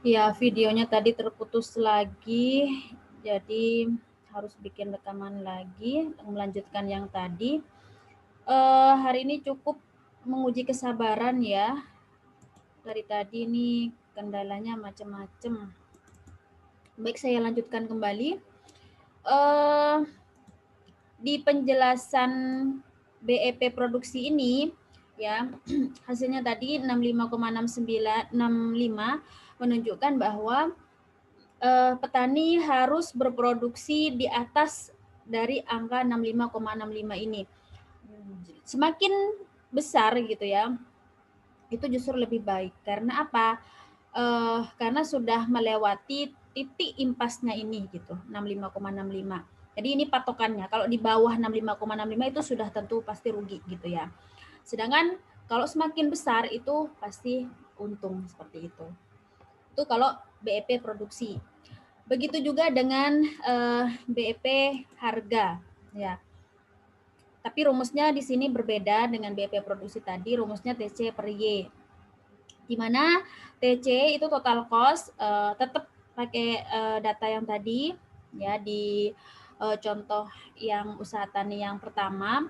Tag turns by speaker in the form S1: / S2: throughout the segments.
S1: Ya, videonya tadi terputus lagi, jadi harus bikin rekaman lagi, melanjutkan yang tadi. Hari ini cukup menguji kesabaran ya. Dari tadi nih kendalanya macam-macam. Baik, saya lanjutkan kembali. Di penjelasan BEP produksi ini ya, hasilnya tadi 65,65 menunjukkan bahwa petani harus berproduksi di atas dari angka 65,65 ini. Semakin besar gitu ya, itu justru lebih baik. Karena apa? Karena sudah melewati titik impasnya ini gitu, 65,65. Jadi ini patokannya. Kalau di bawah 65,65 itu sudah tentu pasti rugi gitu ya. Sedangkan kalau semakin besar itu pasti untung seperti itu. Itu kalau BEP produksi. Begitu juga dengan BEP harga ya. Tapi rumusnya di sini berbeda dengan BEP produksi tadi, rumusnya TC per Y. Di mana TC itu total cost, tetap pakai data yang tadi ya, di contoh yang usaha tani yang pertama,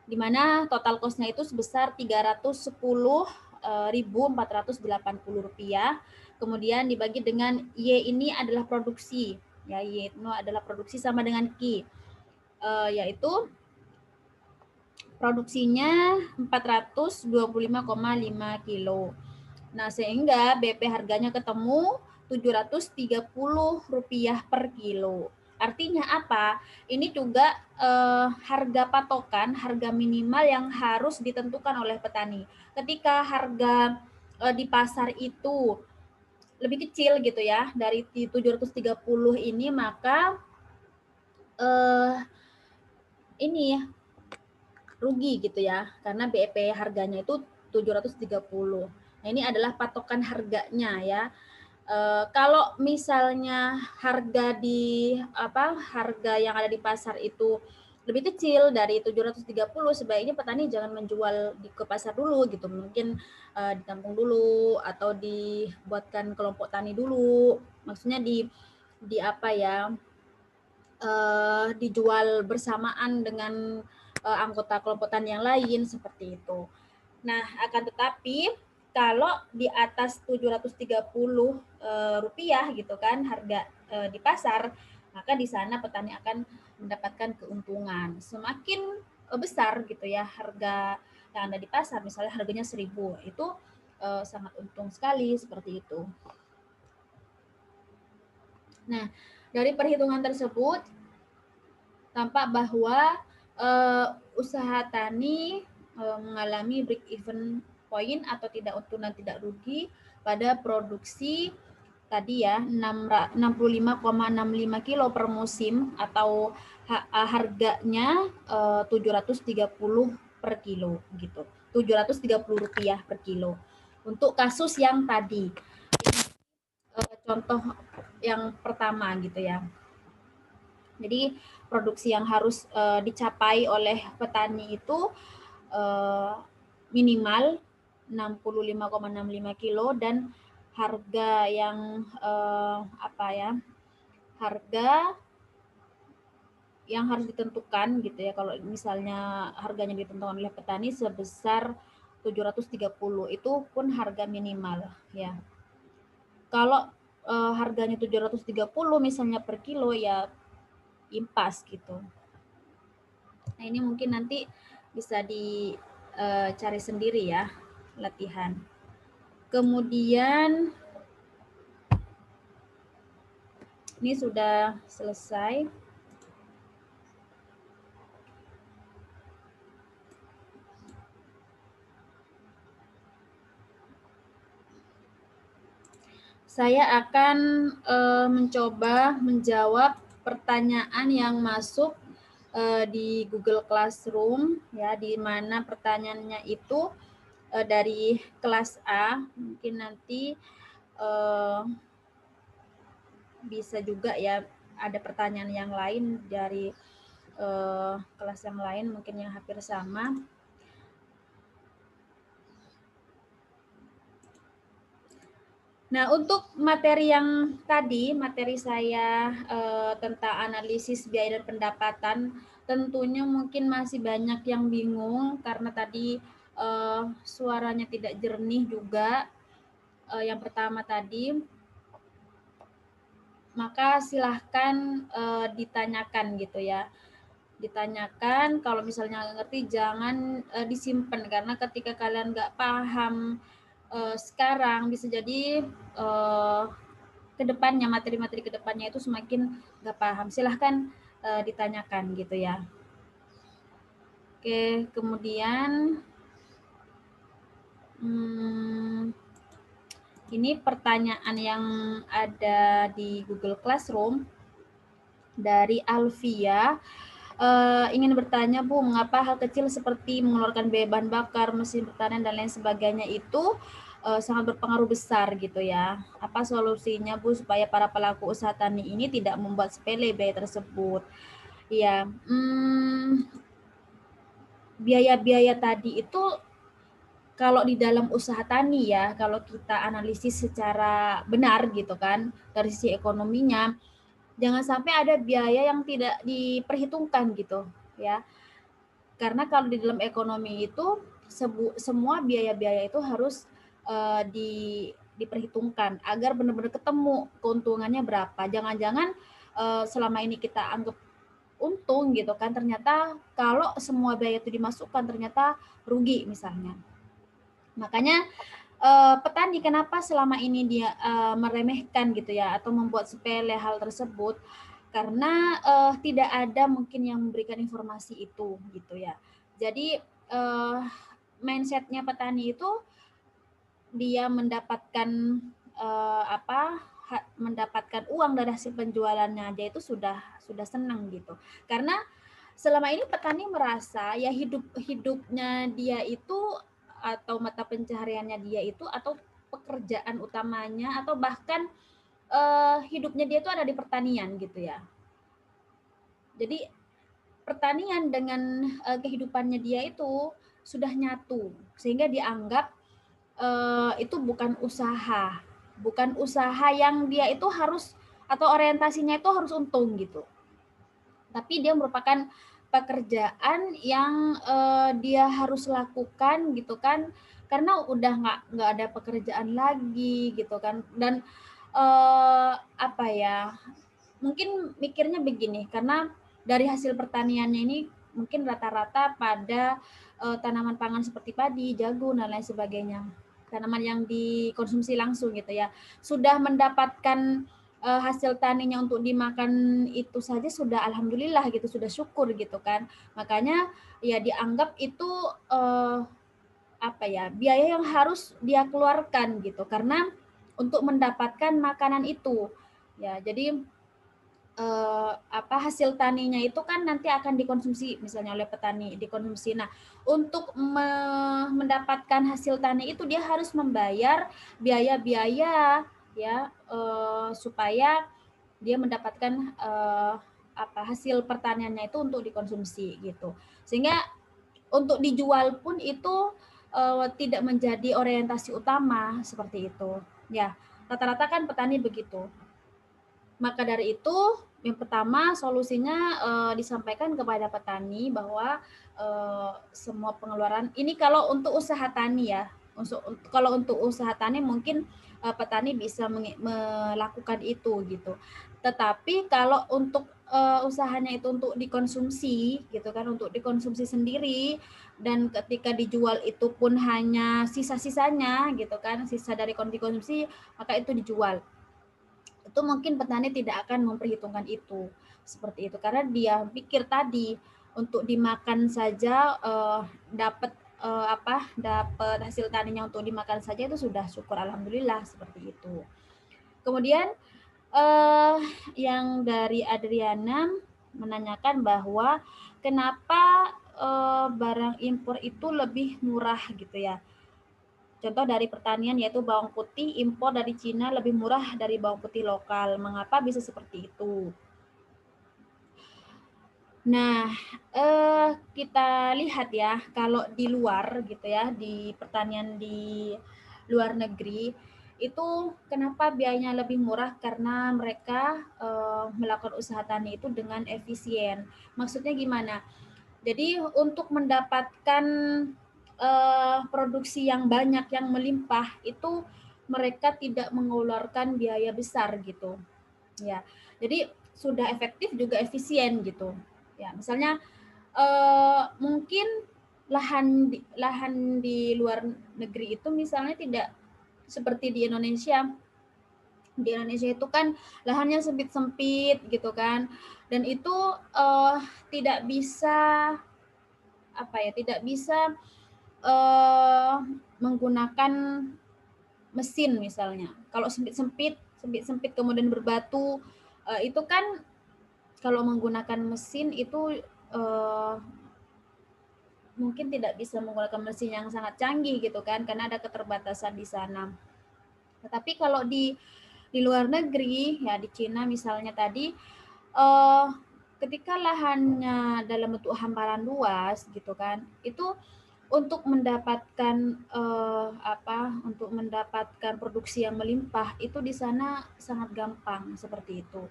S1: di mana total cost-nya itu sebesar Rp310.480. Kemudian dibagi dengan Y ini adalah produksi ya, Y itu adalah produksi sama dengan Q, yaitu produksinya 425,5 kilo. Nah, sehingga BP harganya ketemu Rp730 per kilo. Artinya apa? Ini juga harga patokan, harga minimal yang harus ditentukan oleh petani. Ketika harga di pasar itu lebih kecil gitu ya, dari 730 ini, maka ini ya, rugi gitu ya, karena BEP harganya itu 730. Nah, ini adalah patokan harganya ya. Kalau misalnya harga yang ada di pasar itu lebih kecil dari 730, sebaiknya petani jangan menjual ke pasar dulu gitu. Mungkin ditampung dulu atau dibuatkan kelompok tani dulu. Maksudnya di apa ya? Dijual bersamaan dengan anggota kelompok tani yang lain seperti itu. Nah, akan tetapi kalau di atas 730 rupiah gitu kan harga di pasar, maka di sana petani akan mendapatkan keuntungan. Semakin besar gitu ya harga yang ada di pasar, misalnya harganya 1.000, itu sangat untung sekali seperti itu. Nah, dari perhitungan tersebut tampak bahwa usaha tani mengalami break even point atau tidak untung dan tidak rugi pada produksi tadi ya, 65,65 kilo per musim atau harganya 730 per kilo gitu. Rp730 per kilo. Untuk kasus yang tadi, contoh yang pertama gitu ya. Jadi produksi yang harus dicapai oleh petani itu minimal 65,65 kilo dan harga yang harga yang harus ditentukan gitu ya. Kalau misalnya harganya ditentukan oleh petani sebesar 730, itu pun harga minimal ya. Kalau harganya 730 misalnya per kilo ya impas gitu. Nah, ini mungkin nanti bisa dicari sendiri ya, latihan. Kemudian ini sudah selesai. Saya akan mencoba menjawab pertanyaan yang masuk di Google Classroom ya, di mana pertanyaannya itu dari kelas A. Mungkin nanti bisa juga ya ada pertanyaan yang lain dari kelas yang lain mungkin yang hampir sama. Nah, untuk materi yang tadi, materi saya tentang analisis biaya dan pendapatan, tentunya mungkin masih banyak yang bingung karena tadi suaranya tidak jernih juga. Yang pertama tadi, maka silahkan ditanyakan gitu ya. Ditanyakan, kalau misalnya nggak ngerti jangan disimpan, karena ketika kalian nggak paham sekarang, bisa jadi kedepannya, materi-materi kedepannya itu semakin nggak paham. Silahkan ditanyakan gitu ya. Oke, kemudian ini pertanyaan yang ada di Google Classroom dari Alvia. Ingin bertanya, Bu, mengapa hal kecil seperti mengeluarkan biaya bahan bakar, mesin pertanian, dan lain sebagainya itu sangat berpengaruh besar gitu ya. Apa solusinya, Bu, supaya para pelaku usaha tani ini tidak membuat sepele biaya tersebut? Ya, biaya-biaya tadi itu kalau di dalam usaha tani ya, kalau kita analisis secara benar gitu kan, dari sisi ekonominya, jangan sampai ada biaya yang tidak diperhitungkan gitu ya. Karena kalau di dalam ekonomi itu semua biaya-biaya itu harus diperhitungkan agar benar-benar ketemu keuntungannya berapa. Jangan-jangan selama ini kita anggap untung gitu kan, ternyata kalau semua biaya itu dimasukkan ternyata rugi misalnya. Makanya petani kenapa selama ini dia meremehkan gitu ya, atau membuat sepele hal tersebut, karena tidak ada mungkin yang memberikan informasi itu gitu ya. Jadi mindsetnya petani itu dia mendapatkan mendapatkan uang dari hasil penjualannya aja itu sudah senang gitu. Karena selama ini petani merasa ya hidupnya dia itu, atau mata pencahariannya dia itu, atau pekerjaan utamanya, atau bahkan hidupnya dia itu ada di pertanian gitu ya. Jadi pertanian dengan kehidupannya dia itu sudah nyatu, sehingga dianggap itu bukan usaha yang dia itu harus, atau orientasinya itu harus untung gitu. Tapi dia merupakan pekerjaan yang dia harus lakukan gitu kan, karena udah nggak ada pekerjaan lagi gitu kan. Dan mungkin mikirnya begini, karena dari hasil pertaniannya ini mungkin rata-rata pada tanaman pangan seperti padi, jagung, dan lain sebagainya, tanaman yang dikonsumsi langsung gitu ya, sudah mendapatkan hasil taninya untuk dimakan itu saja sudah alhamdulillah gitu, sudah syukur gitu kan. Makanya ya dianggap itu biaya yang harus dia keluarkan gitu, karena untuk mendapatkan makanan itu ya. Jadi hasil taninya itu kan nanti akan dikonsumsi misalnya oleh petani, dikonsumsi. Nah, untuk mendapatkan hasil tani itu dia harus membayar biaya-biaya ya, supaya dia mendapatkan hasil pertaniannya itu untuk dikonsumsi gitu. Sehingga untuk dijual pun itu tidak menjadi orientasi utama seperti itu. Ya, rata-rata kan petani begitu. Maka dari itu, yang pertama solusinya disampaikan kepada petani bahwa semua pengeluaran ini kalau untuk usaha tani ya. Kalau untuk usaha tani mungkin petani bisa melakukan itu gitu. Tetapi kalau untuk usahanya itu untuk dikonsumsi gitu kan, untuk dikonsumsi sendiri, dan ketika dijual itu pun hanya sisa-sisanya gitu kan, sisa dari dikonsumsi, maka itu dijual. Itu mungkin petani tidak akan memperhitungkan itu seperti itu, karena dia pikir tadi untuk dimakan saja dapat dapat hasil taninya untuk dimakan saja itu sudah syukur alhamdulillah seperti itu. Kemudian yang dari Adriana menanyakan bahwa kenapa barang impor itu lebih murah gitu ya. Contoh dari pertanian yaitu bawang putih impor dari Cina lebih murah dari bawang putih lokal. Mengapa bisa seperti itu? Nah, kita lihat ya, kalau di luar gitu ya, di pertanian di luar negeri, Itu kenapa biayanya lebih murah? Karena mereka melakukan usaha tani itu dengan efisien. Maksudnya gimana? Jadi untuk mendapatkan produksi yang banyak, yang melimpah, itu mereka tidak mengeluarkan biaya besar gitu. Ya, jadi sudah efektif juga efisien gitu. Ya, misalnya mungkin lahan di luar negeri itu misalnya tidak seperti di Indonesia. Di Indonesia itu kan lahannya sempit-sempit gitu kan, dan itu tidak bisa apa ya, tidak bisa menggunakan mesin misalnya. Kalau sempit-sempit kemudian berbatu, itu kan kalau menggunakan mesin itu mungkin tidak bisa menggunakan mesin yang sangat canggih gitu kan, karena ada keterbatasan di sana. Tetapi kalau di luar negeri, ya di Cina misalnya tadi, ketika lahannya dalam bentuk hamparan luas gitu kan, itu untuk mendapatkan untuk mendapatkan produksi yang melimpah itu di sana sangat gampang seperti itu.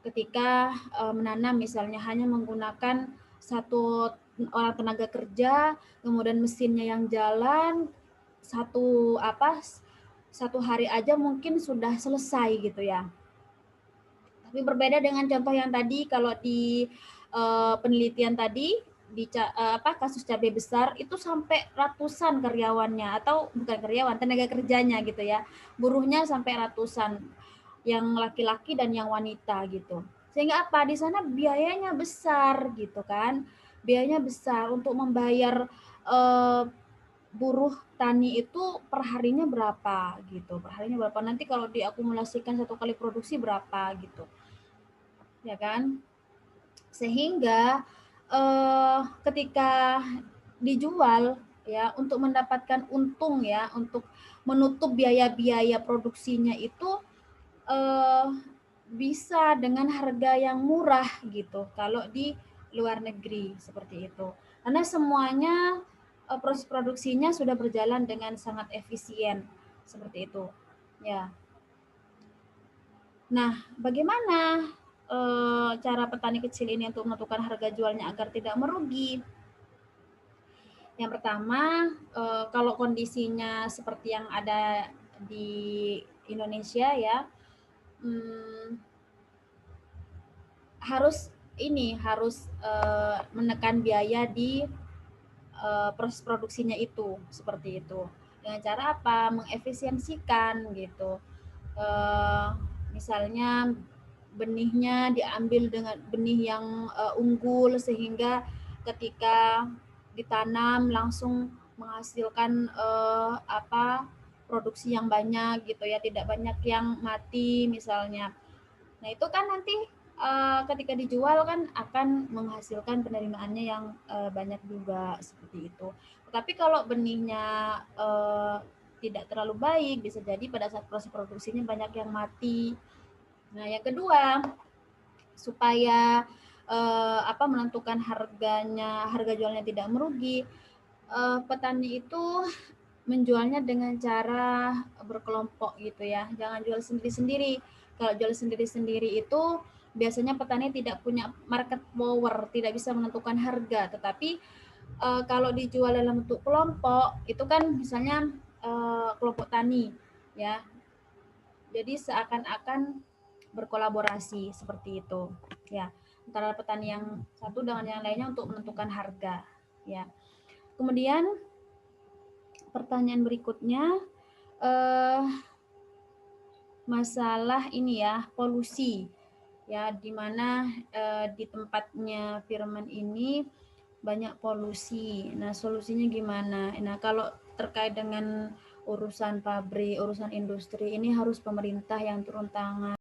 S1: Ketika menanam misalnya hanya menggunakan satu orang tenaga kerja, kemudian mesinnya yang jalan, satu hari aja mungkin sudah selesai gitu ya. Tapi berbeda dengan contoh yang tadi, kalau di penelitian tadi di kasus cabai besar itu sampai ratusan karyawannya, atau bukan karyawan, tenaga kerjanya gitu ya, buruhnya sampai ratusan, yang laki-laki dan yang wanita gitu. Sehingga apa, di sana biayanya besar gitu kan, biayanya besar untuk membayar buruh tani itu per harinya berapa gitu, per harinya berapa, nanti kalau diakumulasikan satu kali produksi berapa gitu ya kan. Sehingga ketika dijual ya, untuk mendapatkan untung ya, untuk menutup biaya-biaya produksinya itu bisa dengan harga yang murah gitu kalau di luar negeri seperti itu. Karena semuanya proses produksinya sudah berjalan dengan sangat efisien seperti itu. Ya. Nah, bagaimana cara petani kecil ini untuk menentukan harga jualnya agar tidak merugi? Yang pertama, kalau kondisinya seperti yang ada di Indonesia ya, harus menekan biaya di proses produksinya itu, seperti itu. Dengan cara apa? Mengefisiensikan gitu. Misalnya benihnya diambil dengan benih yang unggul, sehingga ketika ditanam langsung menghasilkan produksi yang banyak gitu ya, tidak banyak yang mati misalnya. Nah itu kan nanti ketika dijual kan akan menghasilkan penerimaannya yang banyak juga seperti itu. Tapi kalau benihnya tidak terlalu baik, bisa jadi pada saat proses produksinya banyak yang mati. Nah yang kedua, supaya menentukan harga jualnya tidak merugi, petani itu menjualnya dengan cara berkelompok gitu ya, jangan jual sendiri-sendiri. Kalau jual sendiri-sendiri itu biasanya petani tidak punya market power, tidak bisa menentukan harga. Tetapi kalau dijual dalam bentuk kelompok itu kan misalnya kelompok tani ya, jadi seakan-akan berkolaborasi seperti itu ya, antara petani yang satu dengan yang lainnya untuk menentukan harga ya. Kemudian pertanyaan berikutnya, masalah ini ya, polusi ya, dimana di tempatnya Firman ini banyak polusi. Nah solusinya gimana? Nah kalau terkait dengan urusan pabrik, urusan industri, ini harus pemerintah yang turun tangan.